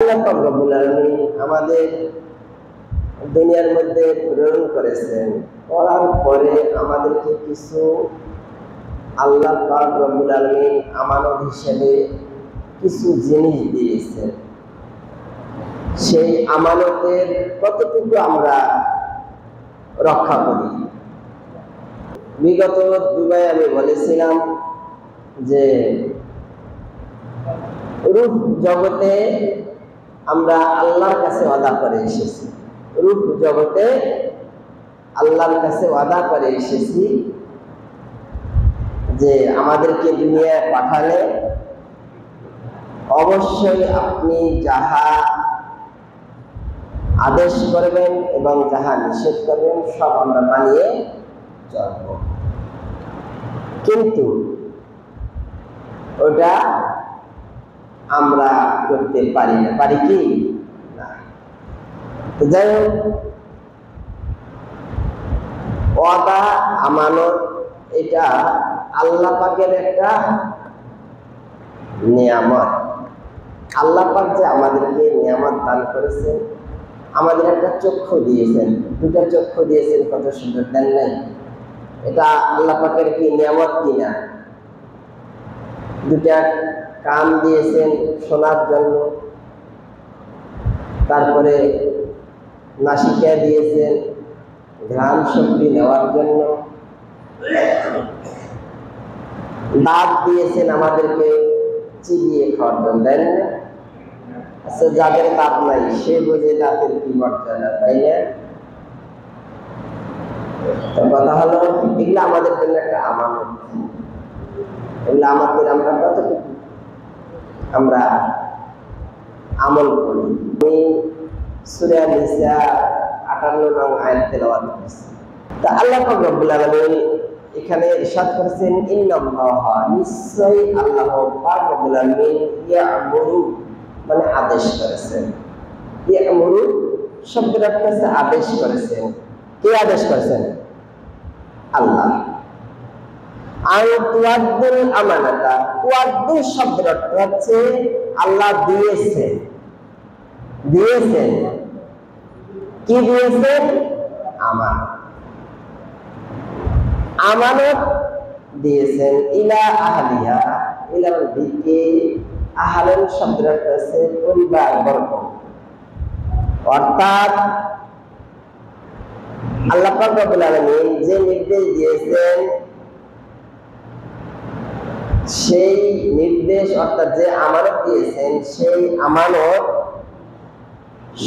আল্লাহ পাক রব্বুল আলামিন আমাদের দুনিয়ার মধ্যে প্রেরণ করেছেন, করার পরে আমাদেরকে কিছু আল্লাহ পাক রব্বুল আলামিন আমানত হিসেবে কিছু জিনিস দিয়েছেন। সেই আমানতের কতটুকু আমরা রক্ষা করি। বিগত দুবাই আমি বলেছিলাম যে রূপ জগতে আমরা আল্লাহর কাছে ওয়াদা করে এসেছি, রূপ জগতে আল্লাহর কাছে ওয়াদা করে এসেছি যে আমাদেরকে দুনিয়ায় পাঠালে অবশ্যই আপনি যাহা আদেশ করবেন এবং যাহা নিষেধ করবেন সব আমরা মানিয়ে চলব। কিন্তু ওটা আমরা করতে পারি না, পারি কি না। যাই হোক, ওয়াদা আমানত এটা আল্লাহ পাকের একটা নিয়ামত। আল্লাহ পাক যে আমাদেরকে নিয়ামত দান করেছেন, আমাদের একটা চক্ষু দিয়েছেন, দুটা চক্ষু দিয়েছেন, কত সুন্দর দেন নাই? এটা আল্লাহ পাকের কি নিয়ামত কিনা? দুটা কান দিয়েছেন শোনার জন্য, তারপরে নাসিকা দিয়েছেন ঘ্রাণ শক্তি নেওয়ার জন্য, দাঁত দিয়েছেন আমাদেরকে চিবিয়ে খাওয়ার জন্য, তাই না? আচ্ছা, যাদের দাঁত নাই সে বোঝে দাঁতের কি মর্যাদা, তাই না? তো কথা হলো, এগুলো আমাদের জন্য একটা আমানত। এগুলো আমাদের আমরা কতটুকু আমরা আমল করি। আমি সূরা নিসা 58 নং আয়াত তেলাওয়াত করেছি। তা আল্লাহ পাক রব্বুল আলামিন এখানে ইরশাদ করেছেন, ইন্নাল্লাহা, নিশ্চয়ই আল্লাহ পাক রব্বুল আলামিন ইয়া'মুরু মানে আদেশ করেছেন। ইয়া'মুরু শব্দের অর্থ হচ্ছে আদেশ করেছেন। কে আদেশ করেছেন? আল্লাহ। আর তুয়াদ্দুল আমানাতা, তুয়াদ্দু শব্দের অর্থ হচ্ছে আল্লাহ দিয়েছেন। দিয়েছেন কি দিয়েছেন? আমানত। আমানত দিয়েছেন ইলা আহলিহা, ইলা দিকে আহলান শব্দের অর্থ হচ্ছে পরিবার বর্গ। অর্থাৎ আল্লাহ পাক রব্বুল আলামিন যে নির্দেশ দিয়েছেন সেই নির্দেশ অর্থাৎ যে আমানত দিয়েছেন সেই আমানত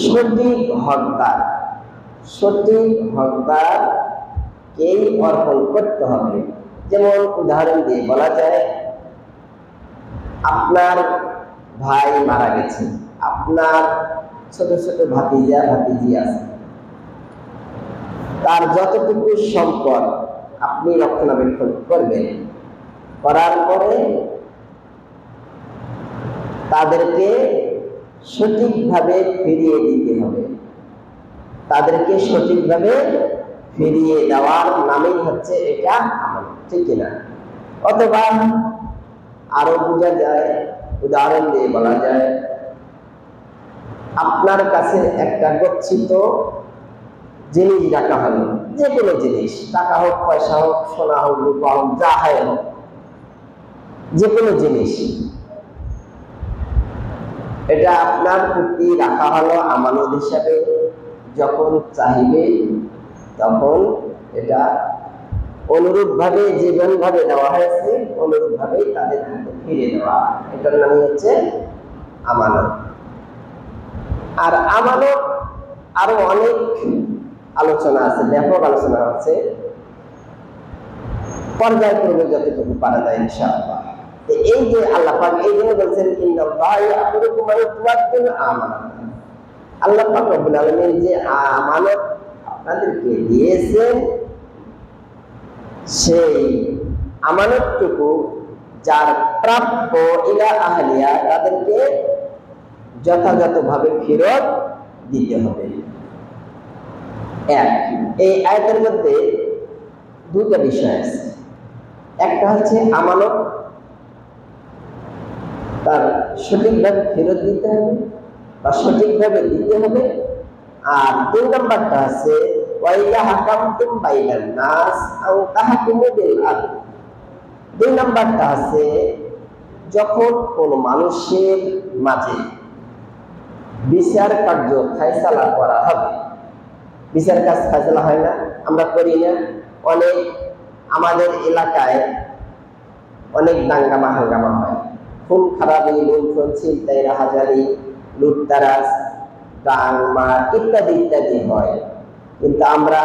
সঠিক হকদার, সঠিক হকদারকেই অর্পণ করতে হবে। যেমন উদাহরণ দিয়ে বলা যায়, আপনার ভাই মারা গেছে, আপনার ছোট ছোট ভাতিজা ভাতিজি আছে, তার যতটুকু সম্পদ আপনি রক্ষণাবেক্ষণ করবেন, করার পরে তাদেরকে সঠিকভাবে ফিরিয়ে দিতে হবে। তাদেরকে সঠিকভাবে ফিরিয়ে দেওয়ার নামই হচ্ছে এটা আমানত, ঠিক কিনা? অথবা আরো বোঝা যায়, উদাহরণ দিয়ে বলা যায়, আপনার কাছে একটা গচ্ছিত জিনিস রাখা হলো, যে কোনো জিনিস, টাকা হোক, পয়সা হোক, সোনা হোক, রূপা হোক, যা হয় হোক, যে কোনো জিনিস, এটা আপনার প্রতি রাখা হলো আমানত হিসাবে। যখন চাইবে তখন এটা অনুরূপভাবে যেভাবে দেওয়া হয়েছে অনুরূপভাবেই তাদের হাতে ফিরে দেওয়া, এটার নামই হচ্ছে আমানত। আর আমানত আরো অনেক আলোচনা আছে, ব্যাপক আলোচনা আছে, পর্যায়ক্রমে যতটুকু পারা যায় ইনশাআল্লাহ। এই যে আল্লাহ পাক এই জন্য বলছেন, ইন্নাল্লাহা ইয়া'মুরুকুম আন তু'আদ্দুল আমানাত। আল্লাহ পাক রব্বুল আলামিন যে আমানত আপনাদেরকে দিয়েছেন, সেই আমানতটুকু যার প্রাপ্য ইলা আহলিয়া, তাদেরকে যথাযথভাবে ফেরত দিতে হবে। এই আয়াতের মধ্যে দুটো বিষয় আছে। একটা হচ্ছে আমানত তার সঠিকভাবে ফেরত দিতে হবে, বা সঠিকভাবে দিতে হবে। আর 2 নম্বরটা আছে ওয়াইদা হাকামতুম বাইনান নাস আও তাহকুমু বিল আদল। 2 নম্বরটা আছে যখন কোন মানুষের মাঝে বিচার কার্য ফায়সালা করা হবে। বিচার কাজ ফায়সালা হয় না, আমরা করি না। অনেক আমাদের এলাকায় অনেক দাঙ্গামা হাঙ্গামা হয়, খুন খারাপি, লুণ্ঠন, ছিনতাই, রাহাজানি, লুটতারাজ, ডাং মার ইত্যাদি ইত্যাদি হয়। কিন্তু আমরা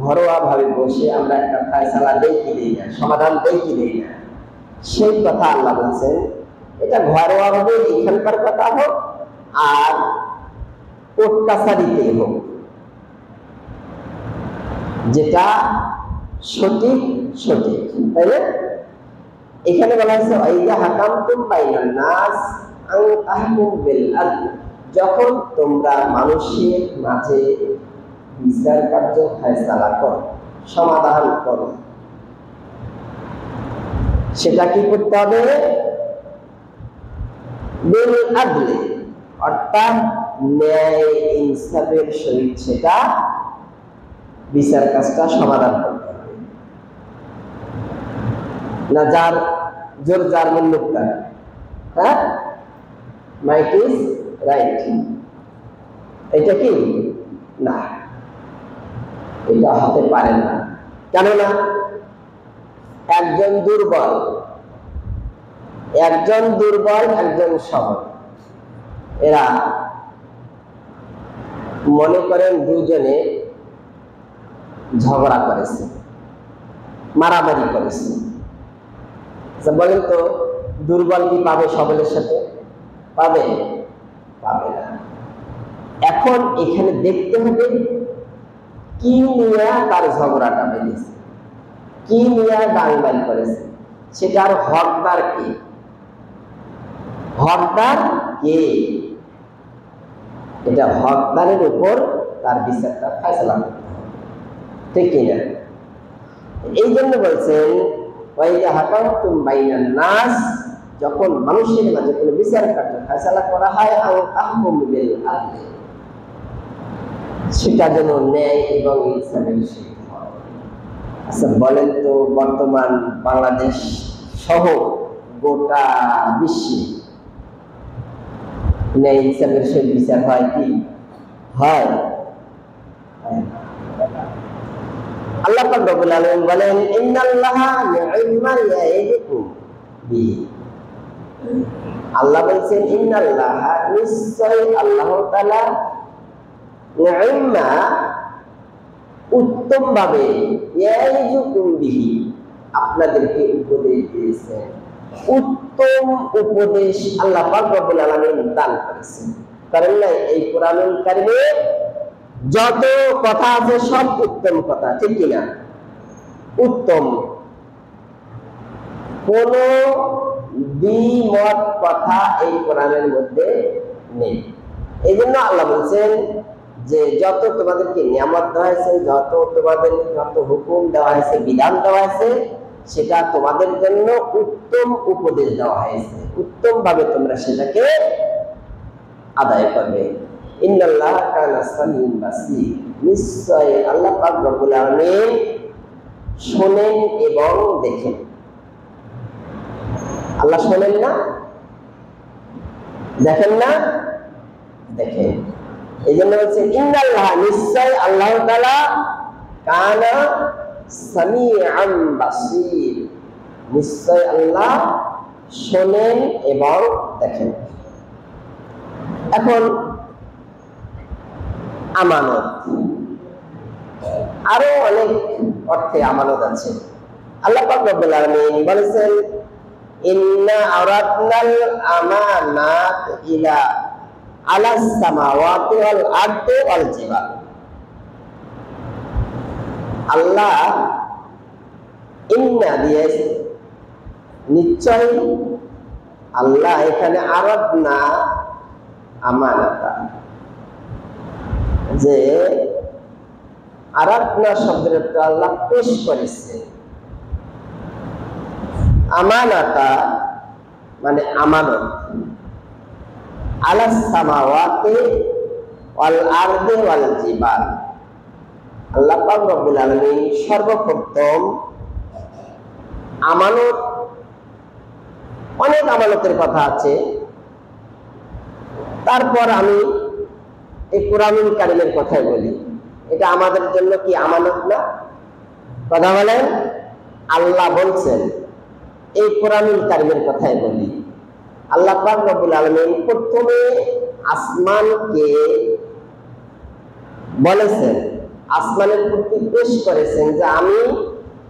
ঘরোয়া ভাবে বসে আমরা একটা ফায়সালা দেই কি দেই না, সমাধান দেই কি দেই না। সেই কথা আল্লাহ বলছেন এটা ঘরোয়া ভাবে এখানকার কথা হোক আর কোর্ট কাছারিতে হোক, যেটা সঠিক সঠিক, তাই না? এখানে বলা হয়েছে ওয়াইদা হাকামতুম বাইনান নাস আও তাহকুমু বিল আদল, যখন তোমরা মানুষের মাঝে বিচার কার্য ফায়সালা করো, সমাধান করো, সেটা কি করতে হবে? বিল আদলে, অর্থাৎ ন্যায় ইনসাফের সহিত সেটা বিচার কাজটা সমাধান করতে হবে। না যার জোর যার মুল্লুক তার, হ্যাঁ, মাইট ইজ রাইট, এটা কি না, এটা হতে পারে না। কেননা একজন দুর্বল, একজন সবল, এরা মনে করেন দুজনে ঝগড়া করেছে, মারামারি করেছে, বলেন তো দুর্বল কি পাবে সবলের সাথে? পাবে? পাবে না। এখন এখানে দেখতে হবে কি নিয়ে তার ঝগড়াটা বেঁধেছে, কি নিয়ে ডাংবাইল করেছে, সেটার হকদার কে? হকদার কে? এটা হকদারের উপর তার বিচারটা ফায়সালা করতে হবে, ঠিক কিনা? এই জন্য বলছেন ওয়াইদা হাকামতুম বাইনান নাস, যখন মানুষের মাঝে কোনো বিচার কার্য ফায়সালা করা হয় আও তাহকুমু বিল আদল, সেটা যেন ন্যায় এবং ইনসাফের সহিত হয়। আচ্ছা বলেন তো বর্তমান বাংলাদেশ সহ গোটা বিশ্বে ন্যায় ইনসাফের সহিত বিচার হয় কি? হয়? আল্লাহ পাক রব্বুল আলামিন বলেন ইন্নাল্লাহা নি'মা ইয়াইদুকুম বিহি। আল্লাহ বলছেন ইন্নাল্লাহা, নিশ্চয় আল্লাহ তাআলা, নি'মা উত্তম ভাবে, ইয়াইদুকুম বিহি আপনাদেরকে উপদেশ দিয়েছেন। উত্তম উপদেশ আল্লাহ পাক রব্বুল আলামিন দান করেছেন। কারণ না এই কোরআনুল কারীমে যত কথা আছে সব উত্তম কথা, ঠিক কিনা? উত্তম, কোন দ্বিমত কথা এই কোরআনের মধ্যে নেই। এই জন্য আল্লাহ বলছেন যে যত তোমাদেরকে নিয়ামত দেওয়া হয়েছে, যত তোমাদের যত হুকুম দেওয়া হয়েছে, বিধান দেওয়া হয়েছে, সেটা তোমাদের জন্য উত্তম উপদেশ দেওয়া হয়েছে, উত্তম ভাবে তোমরা সেটাকে আদায় করবে। ইন্নাল্লাহা কানা সামিউন বাসীর, নিশ্চয় আল্লাহ পাক রব্বুল আলামিন শোনেন এবং দেখেন। আল্লাহ শোনেন না, দেখেন না? দেখেন। এই জন্য হচ্ছে ইন্নাল্লাহা, নিশ্চয় আল্লাহ তাআলা, কানা সামিউন বাসীর, নিশ্চয় আল্লাহ শোনেন এবং দেখেন। এখন আমানত, আরো অনেক অর্থে আমানত আছে। আল্লাহ পাক রব্বুল আলামিন বলেছেন ইন্না আরাদনাল আমানাত ইলা আলাস সামাওয়াতি ওয়াল আরদি ওয়াল জিবাল। আল্লাহ ইন্না দিয়েছে, নিশ্চয় আল্লাহ এখানে আরাদনা আমানাতা, যে আরাধনা শব্দের আল্লাহ পেশ করেছে। আমানাতা মানে আমানত, আলাস সামাওয়াতি ওয়াল আরদি ওয়াল জিবাল। আল্লাহ পাক রব্বুল আলামিন সর্বপ্রথম আমানত, অনেক আমানতের কথা আছে, তারপর আমি এই কোরআনুল কারীমের কথাই বলি। এটা আমাদের জন্য কি আমানত না? কথা বলেন। আল্লাহ বলছেন এই কোরআনুল কারীমের কথাই বলি। আল্লাহ পাক রব্বুল আলামিন প্রথমে আসমানকে বলেছেন, আসমানের প্রতি পেশ করেছেন যে আমি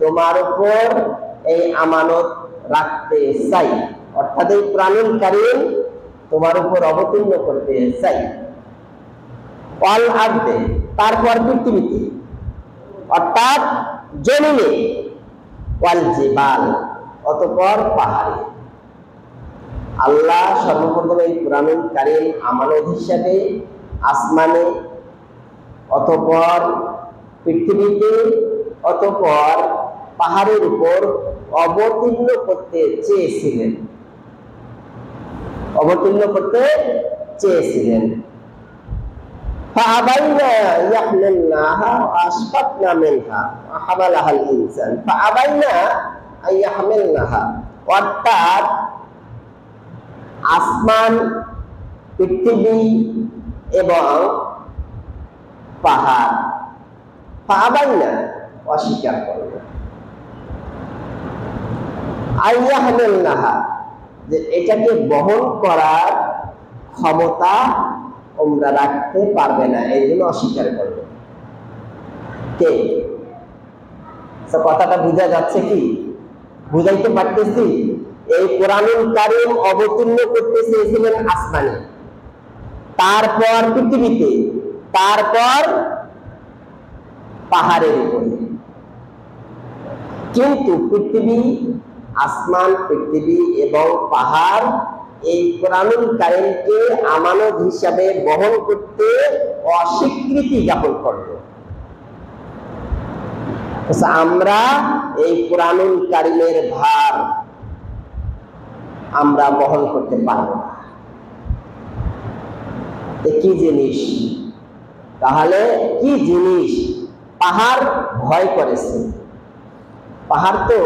তোমার উপর এই আমানত রাখতে চাই, অর্থাৎ এই কোরআনুল কারীম তোমার উপর অবতীর্ণ করতে চাই। ওয়াল আরদে, তারপর পৃথিবীতে অর্থাৎ জমিনে, ওয়াল জিবাল, অতঃপর পাহাড়ে। আল্লাহ সর্বপ্রথম এই কোরআনুল কারীম আমানত হিসাবে আসমানে, অতঃপর পৃথিবীতে, অতঃপর পাহাড়ের উপর অবতীর্ণ করতে চেয়েছিলেন, অবতীর্ণ করতে চেয়েছিলেন। فأبينا يحملناها وأشفقنا منها وحملها الإنسان فأبينا أن يحملناها, অর্থাৎ আসমান, পৃথিবী এবং পাহাড় ফাআবাইনা, অস্বীকার করল, আইয়াহমিলনাহা, যে এটাকে বহন করার ক্ষমতা তোমরা রাখতে পারবে না, এই জন্য অস্বীকার করবে। কে? কথাটা বোঝা যাচ্ছে কি? বুঝাইতে পারতেছি? এই কোরআনুল কারীম অবতীর্ণ করতে চেয়েছিলেন আসমানে, তারপর পৃথিবীতে, তারপর পাহাড়ের উপরে। কিন্তু পৃথিবী, আসমান, পৃথিবী এবং পাহাড় এই কোরআনুল কারীমকে আমানত হিসাবে বহন করতে অস্বীকৃতি জ্ঞাপন করল। আমরা এই কোরআনুল কারীমের ভার আমরা বহন করতে পারব না। কি জিনিস? তাহলে কি জিনিস? পাহাড় ভয় করেছে। পাহাড় তো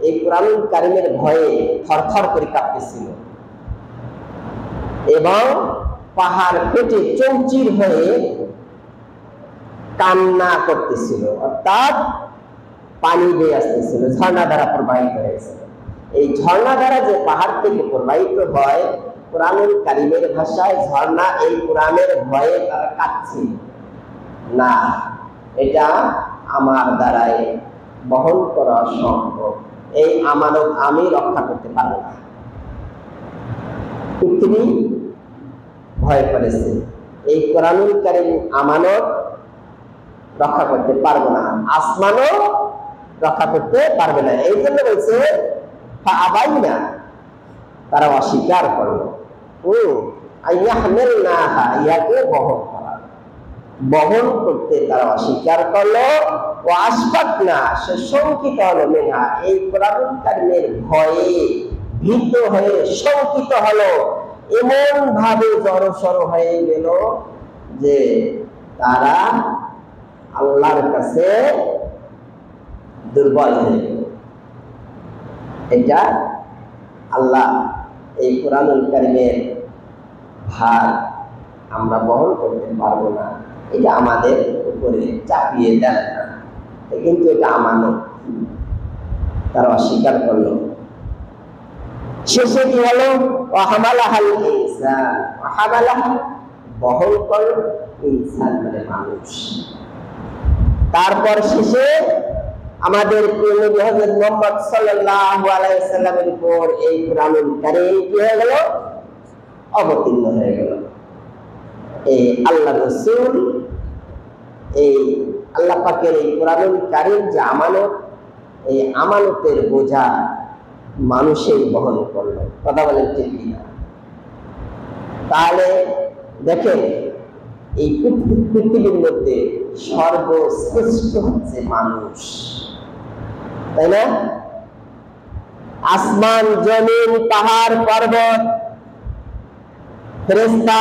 এই কোরআনুল কারীমের ভয়ে থরথর করে কাঁপতেছিল এবং পাহাড় ফেটে চৌচির হয়ে কান্না করতেছিল, অর্থাৎ পানি বেয়ে আসতেছিল, ঝর্ণা দ্বারা প্রবাহিত হয়েছিল। এই ঝর্ণা দ্বারা যে পাহাড় থেকে প্রবাহিত হয়, কোরআনুল কারীমের ভাষায় ঝর্ণা, এই কোরআনের ভয়ে তারা কাঁদছে না, এটা আমার দ্বারাই বহন করা সম্ভব, এই আমানত আমি রক্ষা করতে পারবো না। পৃথিবী ভয় করেছে, এই কোরআনুল কারীম আমানত রক্ষা করতে পারবো না, আসমানও রক্ষা করতে পারবে না। এই জন্য বলছে ফাআবাইনা, তারা অস্বীকার করলো। আইয়াহমিলনাহা, ইয়াকে বহন করা, বহন করতে তারা অস্বীকার করলো। ও আশফাকনা, সে শঙ্কিত হলো, মিনহা, এই কোরআনুল কারীমের ভয়ে ভীত হয়ে শঙ্কিত হলো, এমন ভাবে জড়সড় হয়ে গেল যে তারা আল্লাহর কাছে দুর্বল হয়ে গেল। এটা আল্লাহ এই কোরআনুল কারীমের ভার আমরা বহন করতে পারবো না, এটা আমাদের উপরে চাপিয়ে দেন না, কিন্তু এটা আমানত। তারা অস্বীকার করলো। শেষে কি হলো? ওয়াহামালাহাল ইনসান, ওয়াহামালাহা, বহন করল, ইনসান মানে মানুষ। তারপর শেষে আমাদের প্রিয় নবী হযরত মুহাম্মদ সাল্লাল্লাহু আলাইহি ওয়াসাল্লামের উপর এই কোরআনুল কারীম কি হয়ে গেল? অবতীর্ণ হয়ে গেল। এই আল্লাহ রাসূল, এই আল্লাহ পাকের এই কোরআনুল কারীম যে আমানত, এই আমানতের বোঝা মানুষেই বহন করলো। কথা বলেন ঠিক কিনা? তাহলে দেখেন, এই পৃথিবীর মধ্যে সর্বশ্রেষ্ঠ হচ্ছে মানুষ, তাই না? আসমান, জমিন, পাহাড়, পর্বত ফেরেশতা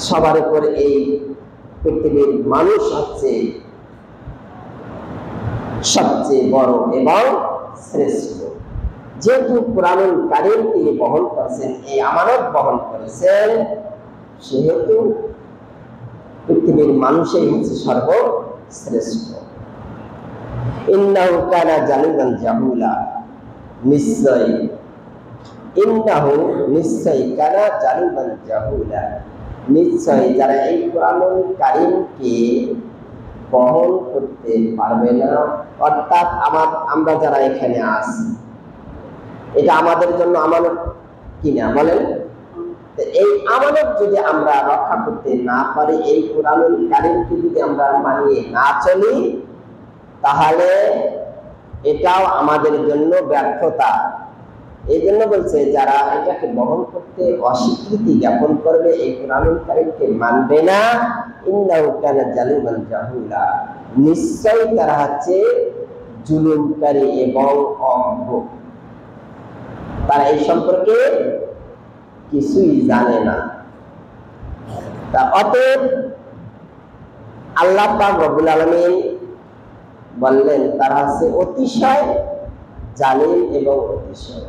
সবার উপরে এই পৃথিবীর মানুষ হচ্ছে সবচেয়ে বড় এবং শ্রেষ্ঠ। যেহেতু কুরআনুল কারীম তিনি বহন করেছেন, এই আমানত বহন করেছেন, সেহেতু পৃথিবীর মানুষই হচ্ছে সর্বশ্রেষ্ঠ। ইন্নাহু কানা জালিমান জাহুলা, নিশ্চয় কানা জালিমান জাহুলা, নিশ্চয় যারা এই কুরআনুল কারীমকে বহন করতে পারবে না, অর্থাৎ আমরা যারা এখানে আছি, এটা আমাদের জন্য আমানত কিনা বলেন? এই আমানত যদি আমরা রক্ষা করতে না পারি, এই কুরআনুল কারীমকে যদি আমরা মানিয়ে না চলি, তাহলে এটাও আমাদের জন্য ব্যর্থতা। এই জন্য বলছে যারা এটাকে বহন করতে অস্বীকৃতি জ্ঞাপন করবে, এই কুরআনুল কারীমকে মানবে না, ইন্নাহু কানা জালিমান জাহুলা, নিশ্চয় তারা হচ্ছে জুলুমকারী এবং অজ্ঞ। তারা এই সম্পর্কে কিছুই জানে না। তা অতএব আল্লাহ পাক রব্বুল আলামিন বললেন তারা হচ্ছে অতিশয় জালিম এবং অতিশয়